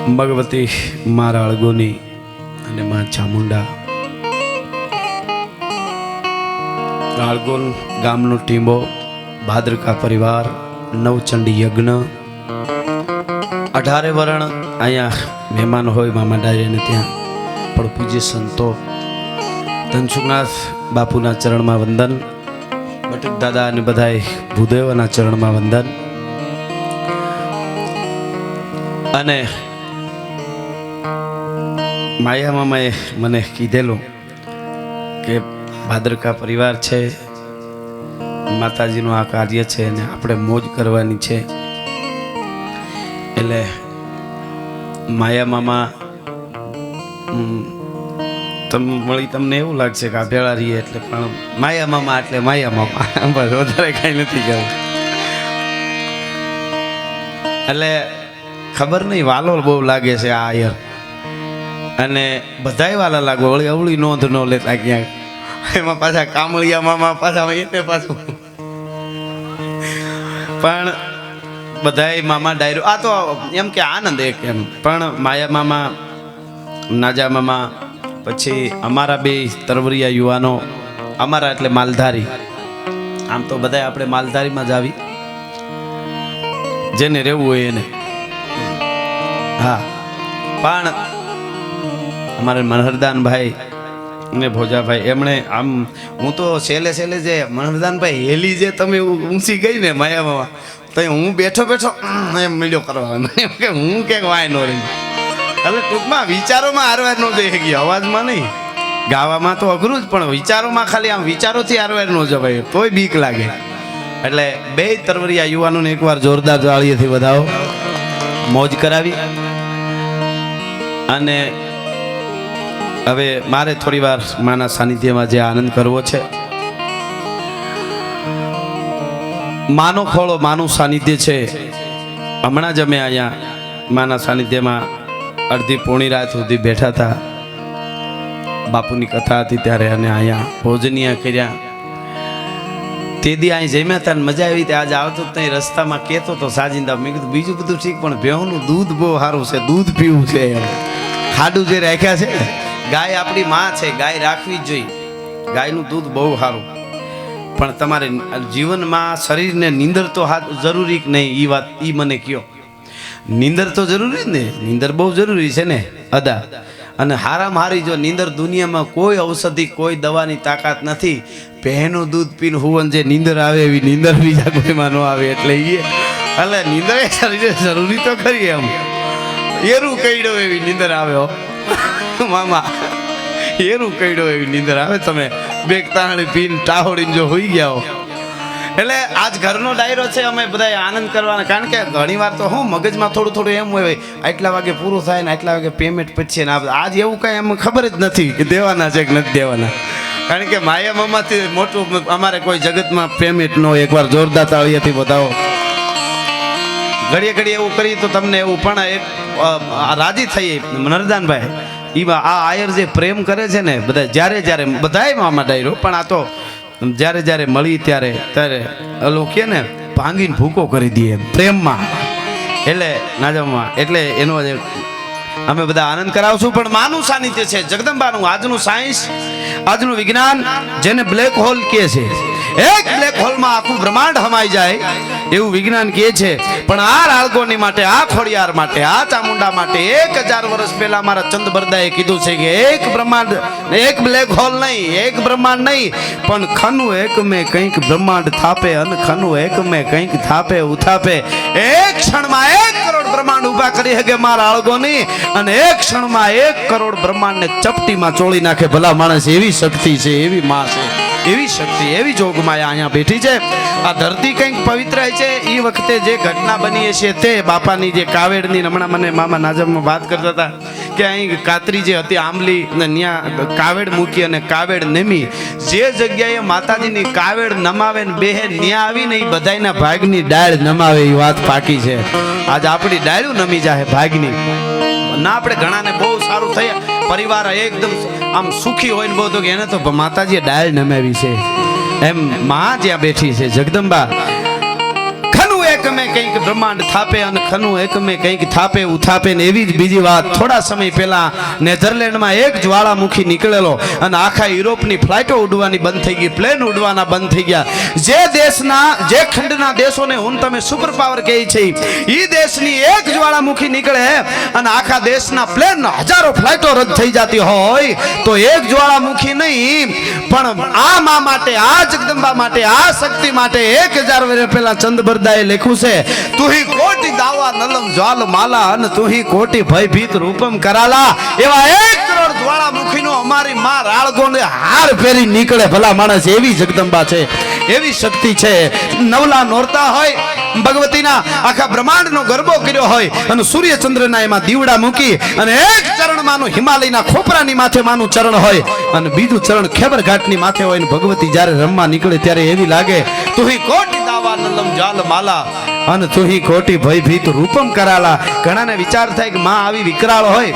ભગવતી માં રાળગોની અને માં ચામુંડા રાળગોન ગામનો ટીંબો ભાદ્રકા પરિવાર નવચંડી યજ્ઞ 18 વરણ અહીંયા મહેમાન હોય મામા ડાયરીને ત્યાં પણ પૂજ્ય સંતો ધનસુખનાથ બાપુના ચરણમાં વંદન, બટુક દાદા અને બધાએ ભૂદેવના ચરણમાં વંદન. અને માયા મામાએ મને કીધેલું કે ભાદ્રકા પરિવાર છે, માતાજીનું આ કાર્ય છે અને આપણે મોજ કરવાની છે. એટલે માયા મામા તમને એવું લાગશે કે આ ભેળા રહીએ એટલે, પણ માયા મામા એટલે માયા મામા, બસ વધારે કાંઈ નથી કહ્યું. એટલે ખબર નહીં, વાલો બહુ લાગે છે આ આયર, અને બધાય વાલા લાગો. વળી અવળી નોંધ ન લેતા ક્યાંક, એમાં પાછા કામળિયા મામા પાછા એને પાછું. પણ બધાય મામા ડાયરો આ તો એમ કે આનંદ એક એમ. પણ માયા મામા, નાજા મામા, પછી અમારા બે તરવરિયા યુવાનો, અમારા એટલે માલધારી. આમ તો બધાય આપણે માલધારીમાં જ આવી, જેને રહેવું હોય એને. હા, પણ અમારે મનહરદાનભાઈ ને ભોજાભાઈ એમણે આમ, હું તો છેલ્લે જે મનહરદાનભાઈ હેલી જે તમે ઊંચી ગઈ ને માયા મામા, તો હું બેઠો એમ મીડિયો કરવા, એમ કે હું ક્યાંક વાય ન રહી. એટલે ટૂંકમાં વિચારોમાં હારવાર ન જઈ ગયો, અવાજમાં નહીં. ગાવામાં તો અઘરું જ, પણ વિચારોમાં ખાલી આમ વિચારોથી હારવાર ન જવાય, તોય બીક લાગે. એટલે બે તરવરિયા યુવાનોને એકવાર જોરદાર તાળીઓથી વધાવો, મોજ કરાવી. અને હવે મારે થોડી વાર માના સાનિધ્યમાં જે આનંદ કરવો છે, માનો ખોળો માનું સાનિધ્ય છે. હમણાં જ અમે અહીંયા માના સાનિધ્યમાં અડધી પોણી રાત સુધી બેઠા હતા. બાપુની કથા હતી ત્યારે, અને અહીંયા ભોજનિયા કર્યા. તે દી અહીં જમ્યા હતા, મજા આવી. આજે આવતો ત્યાં રસ્તામાં કહેતો તો સાજિંદા, મેં કીધું બીજું બધું ઠીક, પણ ભેહુંનું દૂધ બહુ સારું છે, દૂધ પીવું છે. ખાડું જે રાખ્યા છે, ગાય આપણી માં છે, ગાય રાખવી જ જોઈએ. ગાયનું દૂધ બહુ સારું. પણ તમારે જીવનમાં શરીરને નીંદર તો જરૂરી કે નહીં, એ વાત એ મને કહો. નીંદર તો જરૂરી ને, નીંદર બહુ જરૂરી છે ને અદા. અને હારામાં હારી જો નીંદર, દુનિયામાં કોઈ ઔષધિ કોઈ દવાની તાકાત નથી. ભેંનું દૂધ પીને હુવન જે નીંદર આવે એવી નીંદર બીજા કોઈમાં ન આવે. એટલે નીંદર એ શરીરે જરૂરી તો ખરી. એમ એરું કઈડો એવી નીંદર આવે હો મામા, એરું કઈડો એવી નીંદર આવે. તમે બેગ તાણી પીને ટાહોડીને જો હોઈ ગયા હો. એટલે આજ ઘરનો ડાયરો છે, અમે બધા આનંદ કરવાના. કારણ કે ઘણી વાર તો હું મગજમાં થોડું એમ હોય, આટલા વાગે પૂરું થાય ને આટલા વાગે પેમેન્ટ પછી. આજ એવું કાંઈ એમ ખબર જ નથી કે દેવાના છે કે નથી દેવાના. કારણ કે માયા મામાથી મોટું અમારે કોઈ જગતમાં પેમેન્ટ ન હોય. એકવાર જોરદાર તાળીઓથી બતાવો. ઘડીએ એવું કરી તો તમને એવું પણ એક રાજી થઈ નરદાનભાઈ. આ આયર જે પ્રેમ કરે છે ને, બધા જ્યારે બધાય મામા ડાયરો, પણ આ તો જ્યારે મળી ત્યારે અલો કે ને ભાંગીને ભૂકો કરી દઈએ પ્રેમમાં. એટલે નાજામાં એટલે એનો અમે બધા આનંદ કરાવશું. પણ માનું સાનિધ્ય છે, જગદંબાનું. આજનું સાયન્સ, આજનું વિજ્ઞાન જેને બ્લેક હોલ કહે છે, એક બ્લેક હોલમાં આખું બ્રહ્માંડ હમાઈ જાય એવું વિજ્ઞાન કહે છે. પણ આ રાળગોની માટે, આ ખોડિયાર માટે, આ ચામુંડા માટે 1000 વર્ષ પહેલા મારા ચંદ બરદાએ કીધું છે કે એક બ્રહ્માંડ, એક બ્લેક હોલ નહીં, એક બ્રહ્માંડ નહીં, પણ ખનું એક મેં કંઈક બ્રહ્માંડ થાપે, અને ખનું એક મેં કંઈક થાપે ઉથાપે. એક ક્ષણમાં 1 કરોડ બ્રહ્માંડ ઉભા કરી શકે મારા રાળગોની, અને એક ક્ષણમાં 1 કરોડ બ્રહ્માંડને ચપટીમાં ચોળી નાખે ભલા માણસ. એવી શક્તિ છે, એવી માં છે, એવી શક્તિ, એવી જોગમાયા અહીંયા બેઠી છે. આ ધરતી કંઈક પવિત્ર છે. એ વખતે જે ઘટના બની છે તે બાપાની જે કાવેડની, હમણાં મને મામા નાજમમાં વાત કરતા હતા કે અહીં કાતરી જે હતી આંબલી, ને ત્યાં કાવેડ મૂકી અને કાવેડ નમી. જે જગ્યાએ માતાજીની કાવેડ નમાવે ને બેહે, ત્યાં આવીને એ બધાયના ભાગની ડાળ નમાવે. એ વાત પાકી છે. આજ આપણી ડાળું નમી જાય ભાગની ના. આપણે ઘણાને બહુ સારું થયા, પરિવાર એકદમ આમ સુખી હોય ને બહુ, તો એને તો માતાજીએ ડાળ નમાવી છે. એમ માં જ્યાં બેઠી છે જગદંબા, ખનું 1 એકમે કંઈક બ્રહ્માંડ થાપે અને ખનું એકમે કંઈક થાપે ઉથાપે ને એવી જ બીજી વાત થોડા સમય પહેલા નેધરલેન્ડમાં એક જ્વાળામુખી નીકળેલો અને આખા યુરોપની ફ્લાઇટો ઉડવાની બંધ થઈ ગઈ, પ્લેન ઉડવાના બંધ થઈ ગયા. જે દેશના જે ખંડના દેશોને હું તમે સુપર પાવર કહે છે એ દેશની એક જ્વાળામુખી નીકળે અને આખા દેશના પ્લેન હજારો ફ્લાઇટો રદ થઈ જતી હોય તો એક જ્વાળામુખી નહીં પણ આ મા માટે, આ જગદંબા માટે, આ શક્તિ માટે 1000 વર્ષ પહેલા ચંદબરદાએ લખ્યું છે, તુહી કોટી દાવા નલમ જ્વાલ માલા અને તુહી કોટી ભયભીત રૂપમ કરાલા. એવા 1 કરોડ જ્વાળામુખીનો અમારી માં રાળગોને હાર ફેરી નીકળે ભલા માણસ. એવી જગદંબા છે, એવી શક્તિ છે. નવલા નોરતા હોય, ભગવતીના આખા બ્રહ્માંડનો ગરબો કર્યો હોય અને સૂર્યચંદ્રના એમાં દીવડા મૂકી અને એક ચરણમાંનું હિમાલયના ખોપરાની માથે માનું ચરણ હોય અને બીજું ચરણ ખેબર ઘાટની માથે હોય ને ભગવતી જ્યારે રમવા નીકળે ત્યારે એવી લાગે તુહી કોટી દાવા નલમ જાલ માલા અને તુહી કોટી ભયભીત રૂપમ કરાલા. ઘણાને વિચાર થાય કે માં આવી વિકરાળ હોય,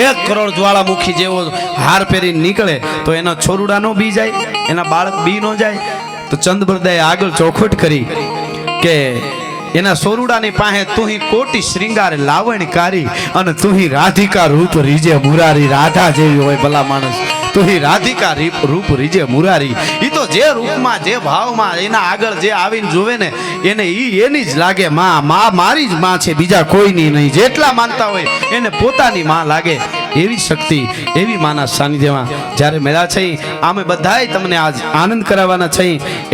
1 કરોડ જ્વાળામુખી જેવો હાર પહેરી નીકળે તો એના છોરુડા નો બી જાય, એના બાળક બી નો જાય. તો ચંદબરદાએ આગળ ચોખવટ કરી કે એના સોરુડાની પાસે તુહી કોટી શ્રીંગાર લાવણકારી અને તુહી રાધિકા રૂપ રીજે મુરારી. રાધા જેવી હોય ભલા માણસ, તુહી રાધિકા રૂપ રીજે મુરારી. ઈ તો જે રૂપમાં, જે ભાવમાં એના આગળ જે આવીને જોવે ને એને ઈ એની જ લાગે માં. મારી જ માં છે, બીજા કોઈની નહીં. જેટલા માનતા હોય એને પોતાની માં લાગે. એવી શક્તિ, એવી માના સાનિધ્યમાં જ્યારે મેળા છે આમે બધાય તમને આજ આનંદ કરાવવાના છે.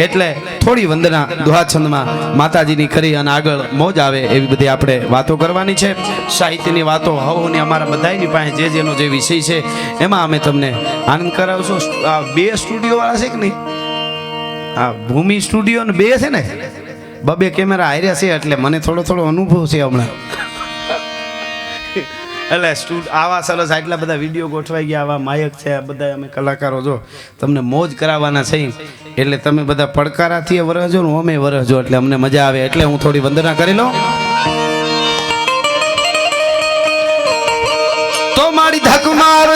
એટલે થોડી વંદના દુહાછંદમાં માતાજીની કરી અને આગળ મોજ આવે એવી બધી આપણે વાતો કરવાની છે. સાહિત્યની વાતો હવની અમારા બધાની પાસે જે જેનો જે વિષય છે એમાં અમે તમને આનંદ કરાવશું. આ 2 સ્ટુડિયો વાળા છે કે નહીં? હા, ભૂમિ સ્ટુડિયો ને 2 છે ને, 2 કેમેરા હાર્યા છે એટલે મને થોડો અનુભવ છે હમણાં. એટલે આવા સરસ આટલા બધા વિડીયો ગોઠવાઈ ગયા, આવા માયક છે, આ બધા અમે કલાકારો જો તમને મોજ કરાવવાના છે. એટલે તમે બધા પડકારાથી વરસજો ને અમે વરસજો એટલે અમને મજા આવે. એટલે હું થોડી વંદના કરી લઉં. તો મારી ધક માર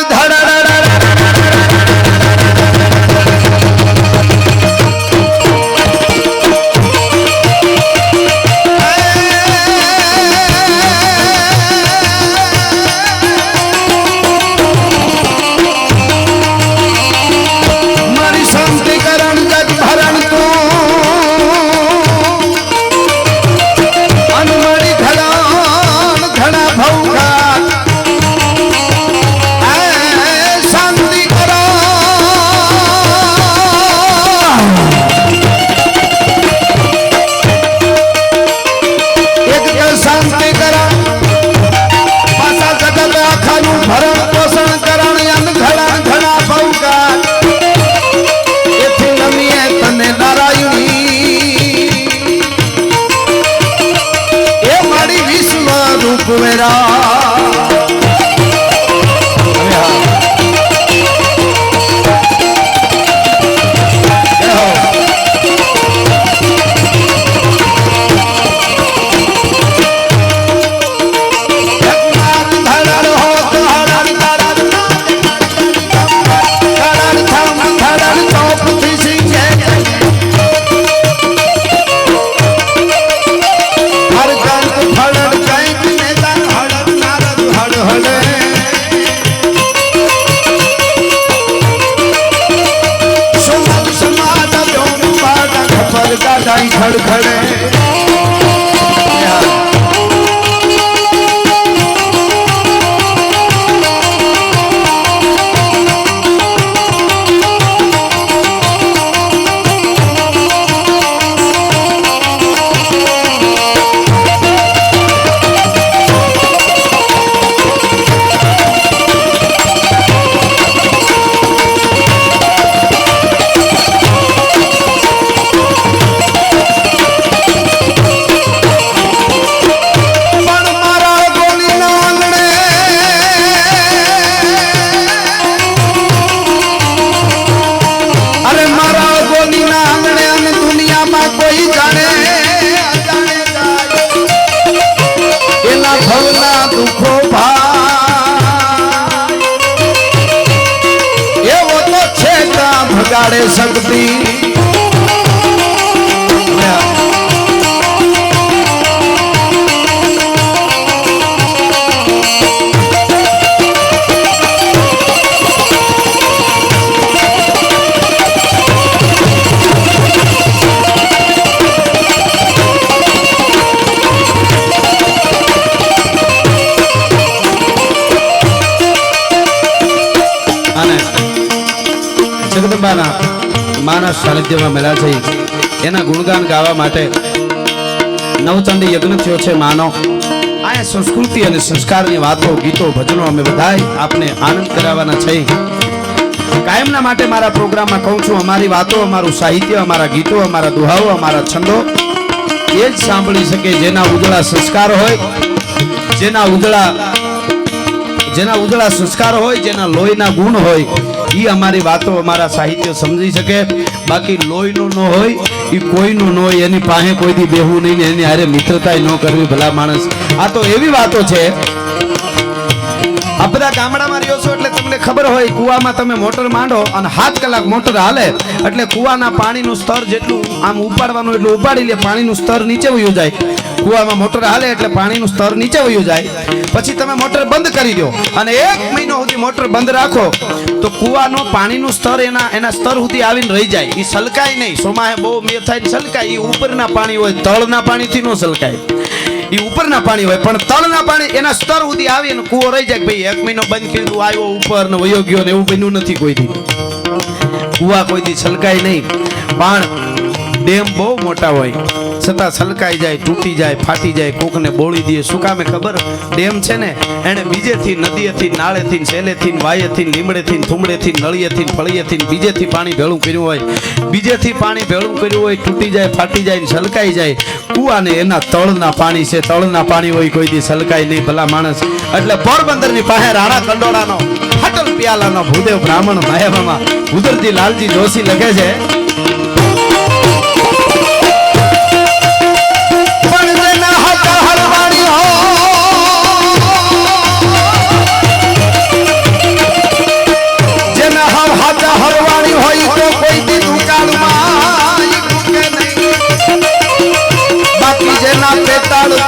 શક્તિ મારા સાનિધ્યમાં મળ્યા છે એના ગુણગાન ગાવા માટે નવચંડી યજ્ઞ થયો છે માનો આ સંસ્કૃતિ અને સંસ્કારની વાતો ગીતો ભજનો અમે બધાય આપને આનંદ કરાવવાના છે કાયમના માટે મારા પ્રોગ્રામમાં કહું છું અમારી વાતો અમારું સાહિત્ય અમારા ગીતો અમારા દુહાઓ અમારા છંદો એ જ સાંભળી શકે જેના ઉજળા સંસ્કાર હોય જેના ઉજળા સંસ્કાર હોય જેના લોહીના ગુણ હોય એ અમારી વાતો અમારા સાહિત્ય સમજી શકે બાકી લોહીનું ન હોય એ કોઈનું ન હોય એની પાસે કોઈથી બેહવું નહીં ને એની હારે મિત્રતા ન કરવી ભલા માણસ આ તો એવી વાતો છે આ બધા ગામડામાં રહ્યો છો એટલે તમને ખબર હોય કુવામાં તમે મોટર માંડો અને 7 કલાક મોટર હાલે એટલે કુવાના પાણીનું સ્તર જેટલું આમ ઉપાડવાનું એટલું ઉપાડી લે પાણીનું સ્તર નીચે વયું જાય કુવામાં મોટર હાલે એટલે પાણીનું સ્તર નીચે વયું જાય પછી તમે મોટર બંધ કરી દો અને 1 મહિનો સુધી મોટર બંધ રાખો તો કુવાનો પાણીનું સ્તર એના સ્તર સુધી આવીને રહી જાય એ સલકાય નહીં સોમાહે બહુ મેં થાય સલકાય એ ઉપરના પાણી હોય તળના પાણીથી ન સલકાય એ ઉપરના પાણી હોય પણ તળના પાણી એના સ્તર સુધી આવી અને કૂવો રહી જાય ભાઈ 1 મહિનો બંધ કરી દીધું આવ્યો ઉપર ને વયો ગયો ને એવું બન્યું નથી કોઈથી કૂવા કોઈથી છલકાય નહીં પણ ડેમ બહુ મોટા હોય છતાં છલકાઈ જાય તૂટી જાય ફાટી જાય કોકને બોળી દે શું કામે ખબર ડેમ છે ને એને બીજેથી નદીએથી નાળેથી સેલેથી વાયેથી લીમડેથી થુમડેથી નળીએથી ફળીએથી બીજેથી પાણી ભેળું કર્યું હોય બીજેથી પાણી ભેળું કર્યું હોય તૂટી જાય ફાટી જાય છલકાઈ જાય કુવાને એના તળના પાણી છે તળના પાણી હોય કોઈ દી છલકાય નહીં ભલા માણસ એટલે પોરબંદરની પાસે રાણા કંડોળાનો ફાટલ પિયાલાનો ભૂદેવ બ્રાહ્મણ માયામાં ઉદરજી લાલજી જોશી લખે છે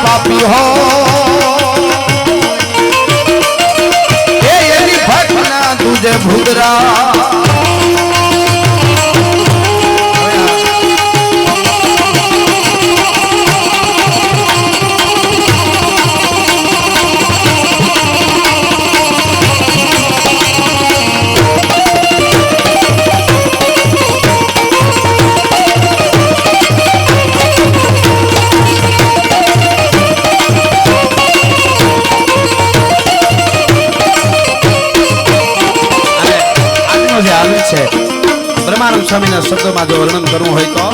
પાપી હો એની ભટના તુજે ભૂદરા બ્રહ્માનંદ સ્વામીના શબ્દોમાં જો વર્ણન કરવું હોય તો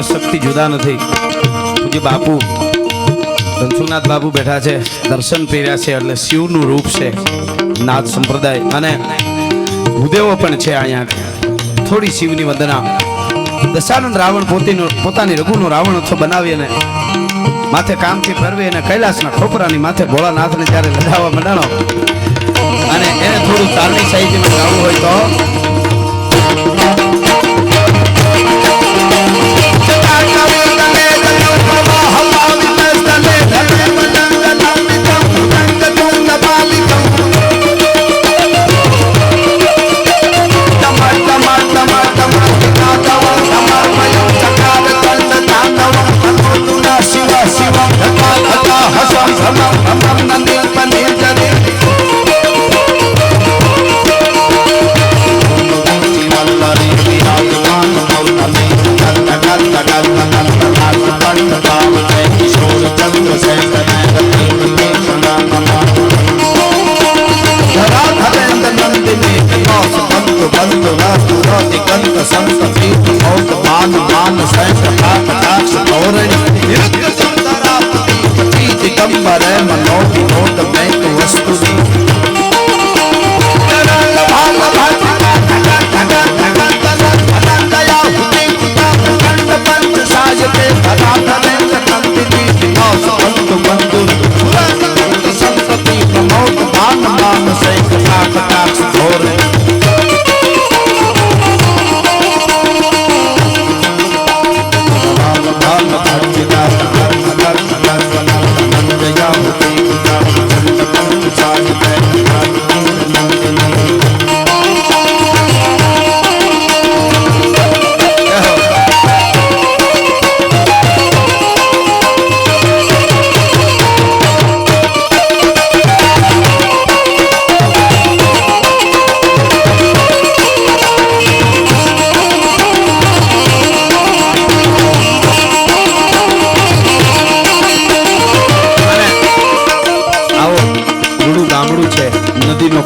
શક્તિ જુદા નથી. પૂજ્ય બાપુ ધનસુખનાથ બાપુ બેઠા છે, દર્શન પહેર્યા છે એટલે શિવનું રૂપ છે. નાથ સંપ્રદાય અને ભૂદેવો પણ છે અહીંયા. થોડી શિવની વંદના. દશાનંદ રાવણ પોતાની રઘુનો રાવણ હતો બનાવી અને માથે કામથી ફરવી અને કૈલાસના ખોપરાની માથે ભોળાનાથને જ્યારે લગાવવા મંડાણો અને એને થોડું તારણી સાહિત્યમાં ગાવું હોય તો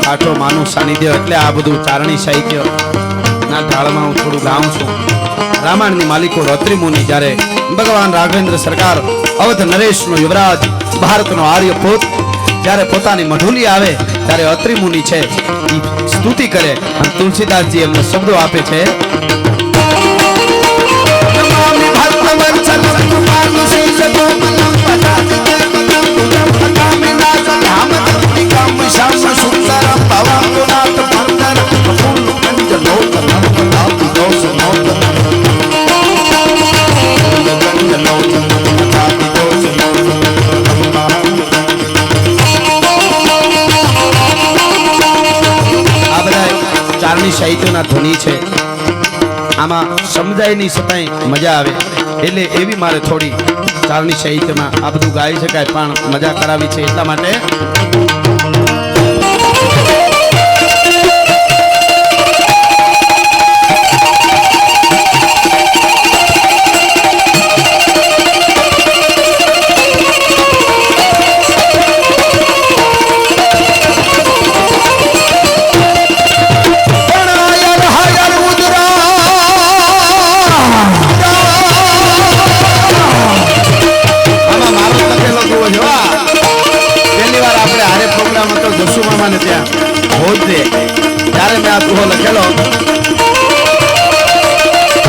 કાંઠો માનું સાનિધ્ય એટલે આ બધું ચારણી સાહિત્ય ના ઢાળમાં હું થોડું ગાઉં છું. રામાયણની માલિકો અત્રિ મુનિ જ્યારે ભગવાન રાઘવેન્દ્ર સરકાર અવધ નરેશનો યુવરાજ ભારતનો આર્ય પોત જ્યારે પોતાની મઢુલી આવે ત્યારે અત્રિ મુનિ છે સ્તુતિ કરે અને તુલસીદાસજી એમને શબ્દો આપે છે. રાગના ધ્વનિ છે, આમાં સમજાય નહીં છતાંય મજા આવે, એટલે એવી મારે થોડી ચારણી સાહિત્યમાં આ બધું ગાઈ શકાય પણ મજા કરાવી છે એટલા માટે ત્યારે મેં આ તુહો લખેલો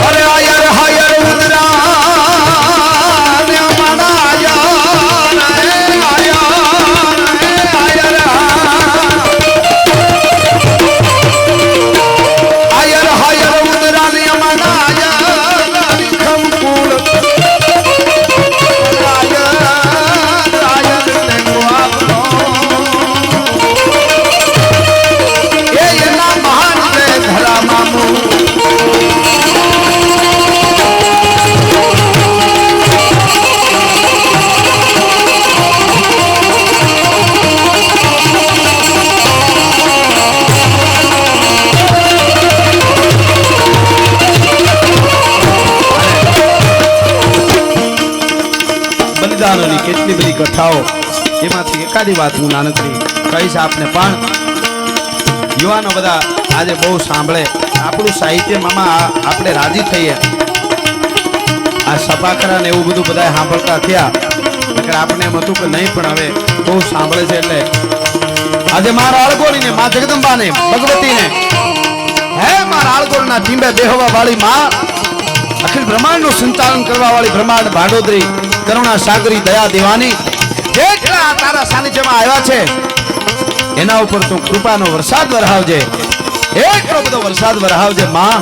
અરે આયર હાયર ઉદરા ને મારા આયર આયર હાયર ઉદરા ને મારા આયર ખમકુળ બલિદાનોની કેટલી બધી કથાઓ, એમાંથી એકાદી વાત હું નાનકડી કહીશ આપને. પણ યુવાનો બધા આજે બહુ સાંભળે, આપણું સાહિત્યમાં આપણે રાજી થઈએ. આ સપાકરા ને એવું બધું બધા સાંભળતા થયા, આપણે એમ હતું કે નહીં, પણ હવે બહુ સાંભળે છે. એટલે આજે મારા આળગોળીને, મા જગદંબાને, ભગવતીને, હે મારા આળગોળના ટીંબે બેહવા વાળી માં, અખિલ બ્રહ્માંડનું સંચાલન કરવા વાળી બ્રહ્માંડ ભાડોદરી, કરુણા સાગરી, દયા દેવાની, જેટલા તારા સાનિધ્યમાં આવ્યા છે એના ઉપર તું કૃપાનો વરસાદ વરહાવજે. એટલો બધો વરસાદ વરહાવજે માં,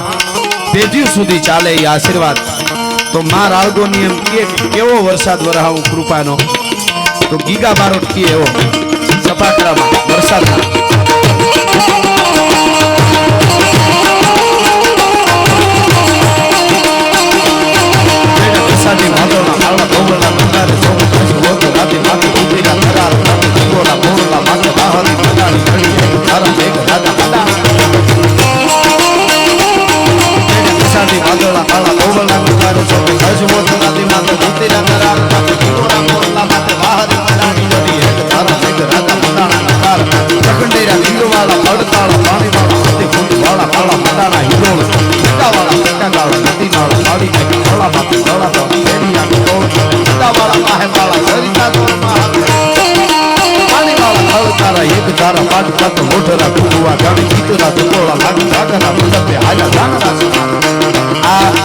પેઢીઓ સુધી ચાલે એ આશીર્વાદ. તો માં રાળગોની એમ કે કેવો વરસાદ વરહાવું કૃપાનો, તો ગીગા બારોટ કે એવો સપાકરામાં વરસાદમાં. વરસાદની વાદળના કાળા ભોગળના બંધારે ચોક લોતો રાતે માથે ઉભીના થરાર રાતે જીગોના ભોરલા માથે વાહની મંડાણી ઘડી તારા મેઘ રાજા મંડાણી. વરસાદની વાદળના કાળા ભોગળના બંધારે ચોક લોતો રાતે માથે ઉભીના થરાર રાતે જીગોના ભોરલા માથે વાહની મંડાણી ઘડી તારા મેઘ રાજા મંડાણા કાર પ્રખંડેરા હિંદવાળા પડતાળા પાણીવાળા હાથે ફૂટવાળા કાળા મંડાણા હિંડોળ હિંડાવાળા પટ્ટાવાળા નદીનાળા પાડીને ખોળા માથે દોડા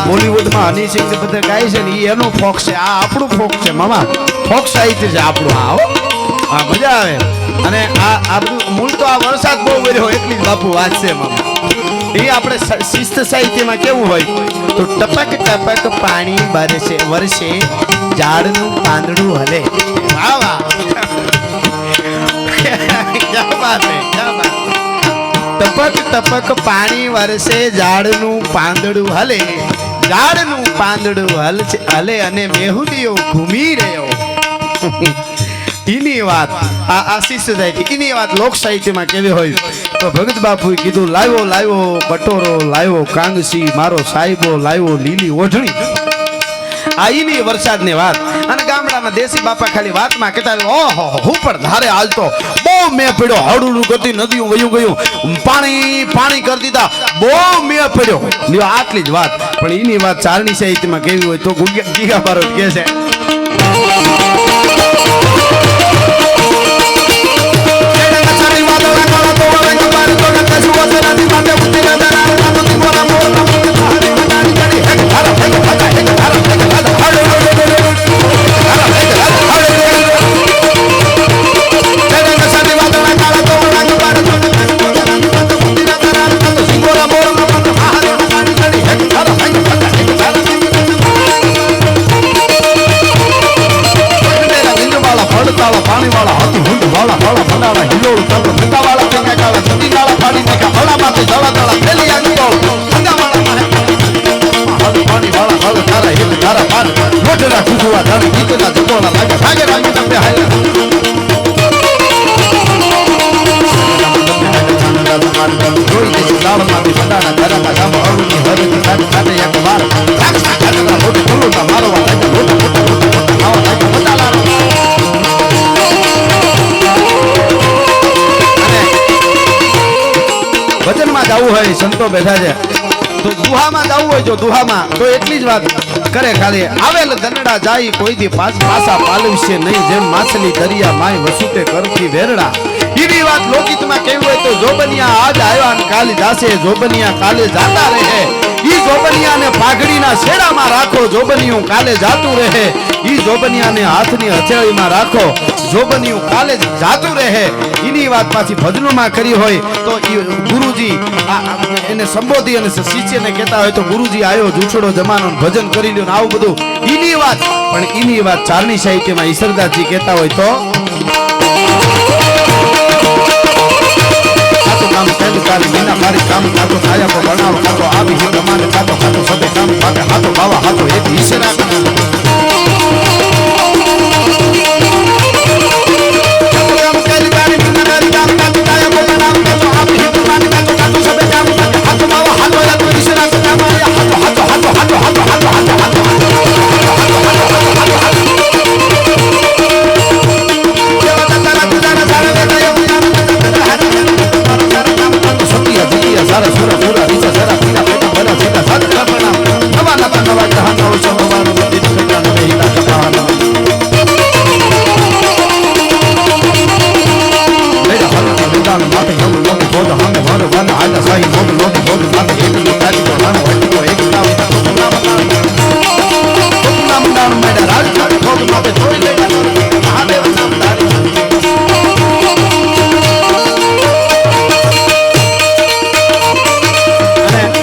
બોલીવુડમાં હની સિંહ બધા ગાય છે ને એનો ફોક છે, આ આપણું ફોક છે મામા, ફોક સાહિત્ય છે આપણું. હા મજા આવે. અને આ બધું મૂળ તો આ વરસાદ બહુ વર્યો એટલી જ બાપુ વાત છે મામા. એ આપણે શિસ્ત સાહિત્યમાં કેવું હોય તો ટપક ટપક પાણી બરસે વરસે ઝાડનું પાંદડું હલે. વાહ વાહ, ક્યા બાત હે, ક્યા બાત. ટપક ટપક પાણી વરસે ઝાડનું પાંદડું હલે, ઝાડનું પાંદડું હલે અને મેહુદીઓ ઘૂમી રહ્યો. એની વાત આ શિસ્ત સાહિત્ય, એની વાત લોક સાહિત્યમાં કેવી હોય તો ભગત બાપુએ કીધું લાવ્યો લાવ્યો બટોરો લાવ્યો કાંગસી, મારો સાહેબો લાવ્યો લીલી ઓઢણી. આ એની વરસાદની વાત. અને ગામડામાં દેશી બાપા ખાલી વાતમાં કહેતા ઓહો હું પણ ધારે હાલતો બહુ મેં પડ્યો, હળું ગતિ નદીઓ વયું ગયું, પાણી પાણી કરી દીધા, બહુ મેં પડ્યો. લ્યો આટલી જ વાત. પણ એની વાત ચારણી સાહિત્યમાં કેવી હોય તો ગીગા બારોટ કહે છે ગઢડા કુકુવા ધણ ગીતના જપોલા લાગે ભાગે ભાગે તમને હાલે જોઈ દેશ લાવમાંથી ફટાના ઘરમાં ગામ અરુની હરતી કાઢ કાઢે એક વાર રાક્ષા કાઢના મોટી ખુલ્લુતા મારવા લાગે મોટા મોટા મોટા ખાવા લાગે મોટા લારો વચનમાં જવું હોય સંતો બેઠા છે તો દુહામાં જવું હોય જો દુહામાં તો એટલી જ વાત કરે ખાલી આવેલ દનડા જાય કોઈથી પાસા પાલવશે નહીં જેમ માછલી દરિયા માય વસુતે કરતી વેરડા એવી વાત લોકિતમાં કેવી હોય તો જોબનિયા આજ આવ્યા ને કાલે જાશે જોબનિયા કાલે જાતા રહે ઈ જોબનિયાને પાઘડીના શેડામાં રાખો જોબનિયું કાલે જાતું રહે ઈ જોબનિયાને હાથની હથેળીમાં રાખો જોબનિયું કાલે જાતું રહે એની વાત પાછી ભજનમાં કરી હોય તો ગુરુજી એને સંબોધી અને શિષ્યને કહેતા હોય તો ગુરુજી આવ્યો જૂઠડો જમાનો ભજન કરી લ્યો ને આવું બધું એની વાત પણ એની વાત ચારણી સાહિત્યમાં ઈશ્વરદાસજી કહેતા હોય તો કામ સેલ કાલી મીના મારી કામ કાતો કાયા કો બનાવ કાતો આવી હી પ્રમાણે કાતો કાતો સબે કામ ભાગે હાથો બાવા હાથો એક ઈશ્વરા કાતો કામ સેલ કાલી મીના મારી કામ કાતો કાયા કો બનાવ કાતો આવી હી પ્રમાણે કાતો કાતો સબે કામ ભાગે હાથો બાવા હાથો એક ઈશ્વરા કામ હાથો હાથો હાથો હાથો હાથો હાથો હાથો હાથો સારા સુરા સુરા રીચા સારા પીના પેટા બના સેટા સાત પ્રણામ નવા નવા નવા જહાન નો સમવાનો મંદિર સગા નવે હિતા કપાનો મેરા હરતા વિદાન માથે હમ લોક બોધ હમ ભર વન આજા સાઈ મોગ લોક બોધ માથે એક કાટી તો નાનો હટી તો એક નામ નામ મેરા રાજ કાટ ભોગ માથે જોઈ લેગા મહાદેવ નામ તારી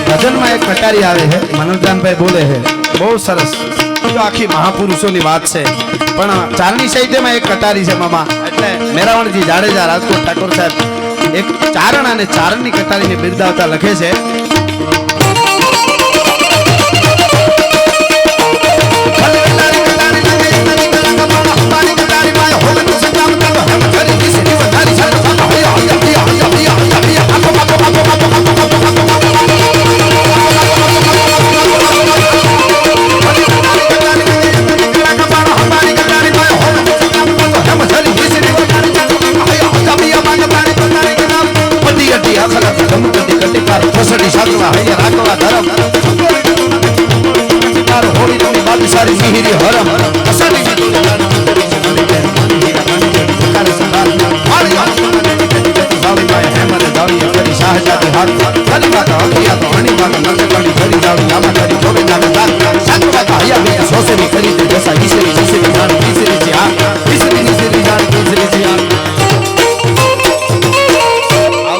ભજનમાં એક કટારી આવે છે મનોરજાનભાઈ બોલે છે બહુ સરસ જો આખી મહાપુરુષોની વાત છે પણ ચારણી સાહિત્યમાં એક કટારી છે મામા એટલે મેરાવણજી જાડેજા રાજકોટ ઠાકોર સાહેબ એક ચારણ અને ચારણની કટારીને બિરદાવતા લખે છે કરી